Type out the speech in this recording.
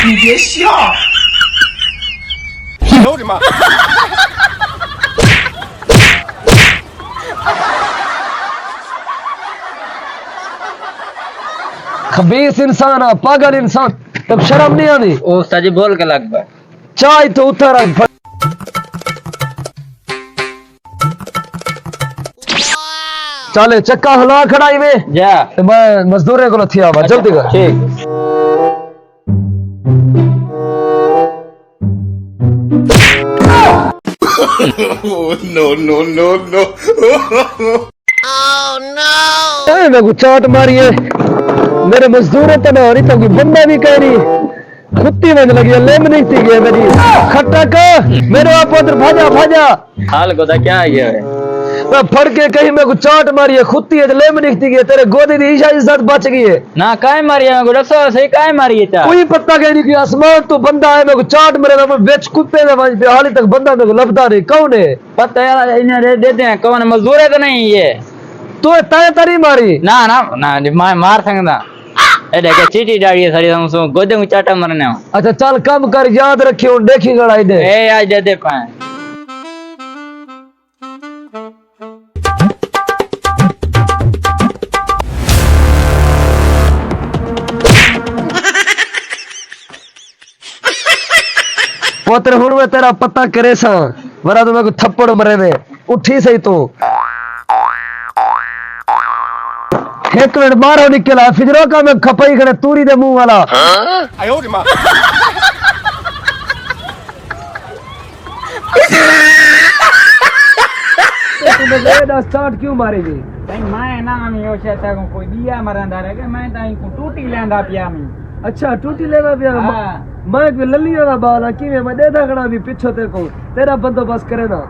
你别笑。哎呦我的妈！ खबीस इंसान है, पागल इंसान, तब शर्म नहीं आती। ओ सच बोल के लग बा चाय तो उतर चले चक्का हला खड़ाई में जा ते मैं मजदूरे को थी आवा जल्दी कर। ठीक No no no no! ए मैं को चाट मारी है मेरे मजदूर तो ना हो रही तो कोई बंदा भी कह रही खुत्ती में लगी है लेम नहीं थी गई मेरी खट्टा का मेरे आप उधर भाजा भाजा हाल को क्या है ये मैं फड़ के कहीं मैं को चाट मारी है खुत्ती है लेम नहीं थी गई तेरे गोदी दी ईशा इज्जत बच गई है ना काय मारी है को रसो सही काय मारी है चा कोई पता कह नहीं कि आसमान तो बंदा है मैं को चाट मारे मैं बेच कुत्ते ने वहां पे हाली तक बंदा मेरे को लपटा नहीं कौन है पता यार इन्हें दे देते हैं कौन मजदूर है तो नहीं ये तो तय तरी मारी ना ना ना मार सकता ए देखे चीटी डाली है सारी हमसो गोदे में चाटा मरने हो अच्छा चल कम कर याद रखियो देखी गड़ाई दे ए आज दे दे पाए पोत्र हुण में तेरा पता करे सा वरा तो मेरे को थप्पड़ मरे में उठी सही तो एक मिनट बाहर निकला फिजरो का मैं खपाई खड़े तूरी दे मुंह वाला 哎呦我的妈！ तूने लेदा स्टार्ट क्यों मारेगी भाई मैं ना हम यो चाहता हूं कोई दिया मरंदा रे मैं ताई को टूटी लेंदा पिया में अच्छा टूटी लेना पिया मैं लल्ली वाला बाल की मैं दे दा खड़ा भी पीछे ते को तेरा बंदोबस्त करे ना